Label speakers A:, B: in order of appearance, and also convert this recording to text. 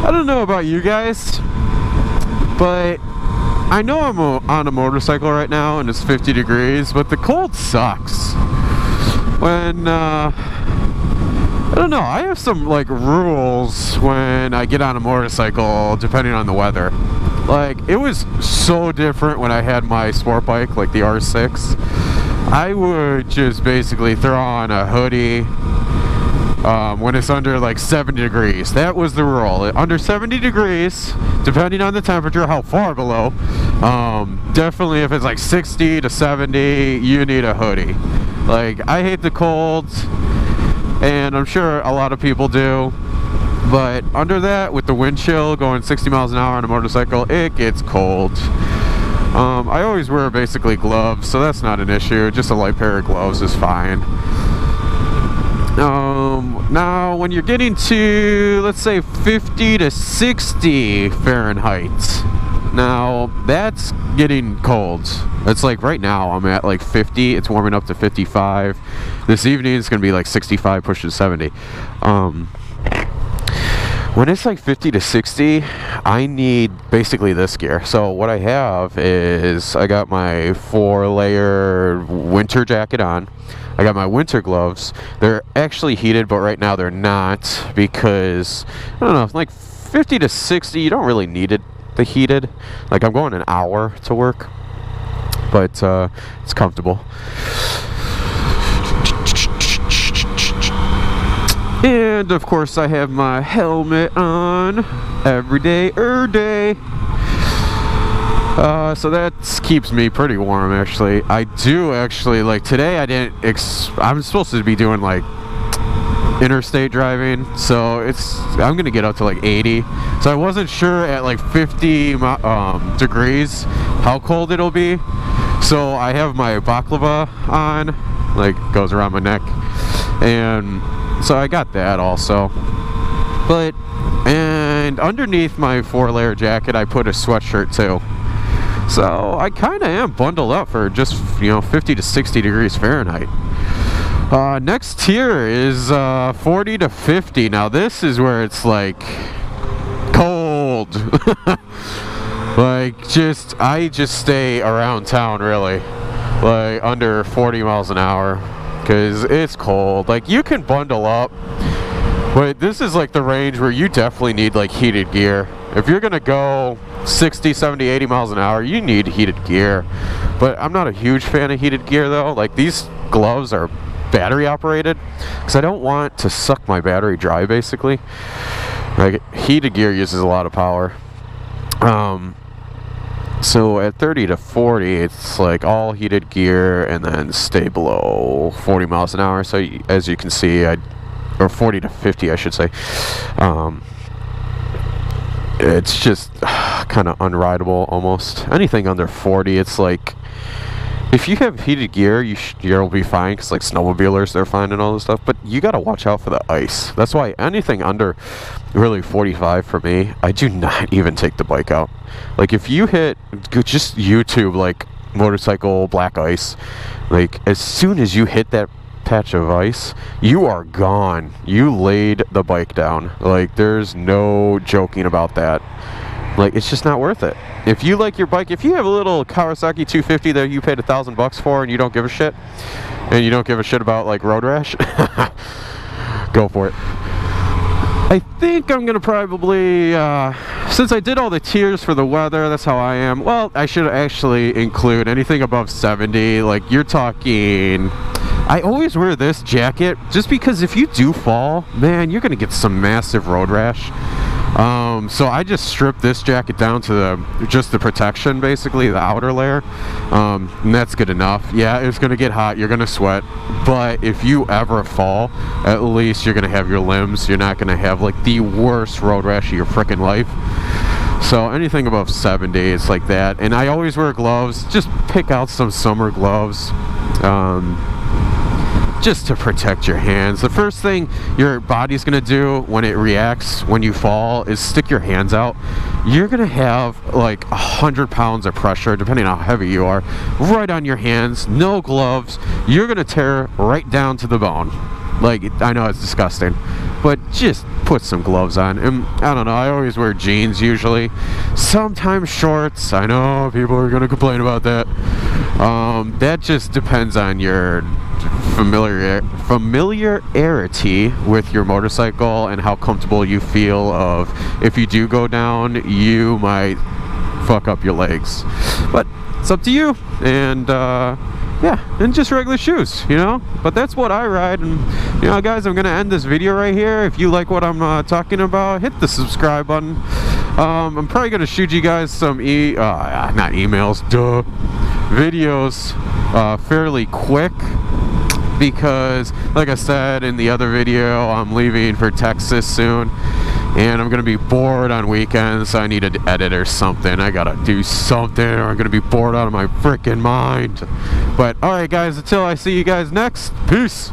A: I don't know about you guys, but I know I'm on a motorcycle right now and it's 50 degrees, but the cold sucks. When, I don't know, I have some like rules when I get on a motorcycle depending on the weather. Like, it was so different when I had my sport bike, like the R6. I would just basically throw on a hoodie when it's under like 70 degrees. That was the rule. Under 70 degrees, depending on the temperature, how far below, definitely if it's like 60 to 70, you need a hoodie. Like, I hate the cold, and I'm sure a lot of people do. But under that, with the wind chill going 60 miles an hour on a motorcycle, it gets cold. I always wear basically gloves, so that's not an issue. Just a light pair of gloves is fine. Now, when you're getting to, let's say, 50 to 60 Fahrenheit, now that's getting cold. It's like right now I'm at like 50. It's warming up to 55. This evening it's going to be like 65, pushing 70. When it's like 50 to 60, I need basically this gear. So what I have is I got my 4-layer winter jacket on. I got my winter gloves. They're actually heated, but right now they're not because, I don't know, like 50 to 60, you don't really need it, the heated. Like, I'm going an hour to work, but it's comfortable. And of course I have my helmet on every day, so that keeps me pretty warm actually. I do actually, like today I didn't, I'm supposed to be doing like interstate driving, so I'm gonna get up to like 80. So I wasn't sure at like 50 degrees how cold it'll be. So I have my baklava on, like goes around my neck, and so I got that also. And underneath my 4-layer jacket I put a sweatshirt too. So I kind of am bundled up for just, 50 to 60 degrees Fahrenheit. Next tier is 40 to 50. Now this is where it's like cold. Like, I just stay around town really, like under 40 miles an hour, because it's cold. Like, you can bundle up, but this is like the range where you definitely need like heated gear. If you're gonna go 60, 70, 80 miles an hour, you need heated gear. But I'm not a huge fan of heated gear though. Like, these gloves are battery operated because I don't want to suck my battery dry basically. Like, heated gear uses a lot of power. So at 30 to 40, it's like all heated gear, and then stay below 40 miles an hour. So as you can see, or 40 to 50, I should say. It's just kind of unrideable almost. Anything under 40, it's like, if you have heated gear, you'll be fine, because like snowmobilers, they're fine and all this stuff, but you gotta watch out for the ice. That's why anything under really 45 for me, I do not even take the bike out. Like, if you hit, just YouTube like motorcycle black ice, like as soon as you hit that patch of ice, you are gone. You laid the bike down. Like, there's no joking about that. Like, it's just not worth it. If you like your bike, if you have a little Kawasaki 250 that you paid $1,000 for and you don't give a shit, and you don't give a shit about like road rash, go for it. I think I'm gonna probably, since I did all the tiers for the weather, that's how I am. Well, I should actually include anything above 70. Like, you're talking, I always wear this jacket just because if you do fall, man, you're gonna get some massive road rash. So I just stripped this jacket down to just the protection, basically the outer layer, and that's good enough. Yeah, it's gonna get hot, you're gonna sweat, but if you ever fall, at least you're gonna have your limbs. You're not gonna have like the worst road rash of your freaking life. So anything above 70, it's like that. And I always wear gloves. Just pick out some summer gloves, just to protect your hands. The first thing your body's gonna do when it reacts when you fall is stick your hands out. You're gonna have like 100 pounds of pressure, depending on how heavy you are, right on your hands. No gloves. You're gonna tear right down to the bone. Like, I know it's disgusting, but just put some gloves on. And I don't know, I always wear jeans usually, sometimes shorts. I know people are gonna complain about that. That just depends on your familiarity with your motorcycle and how comfortable you feel of, if you do go down, you might fuck up your legs, but it's up to you. And yeah, and just regular shoes, you know. But that's what I ride. And you know, guys, I'm gonna end this video right here. If you like what I'm talking about, hit the subscribe button. I'm probably gonna shoot you guys some not emails, videos fairly quick, because like I said in the other video, I'm leaving for Texas soon, and I'm gonna be bored on weekends, so I need to edit or something. I gotta do something, or I'm gonna be bored out of my freaking mind. But alright guys, until I see you guys next, peace.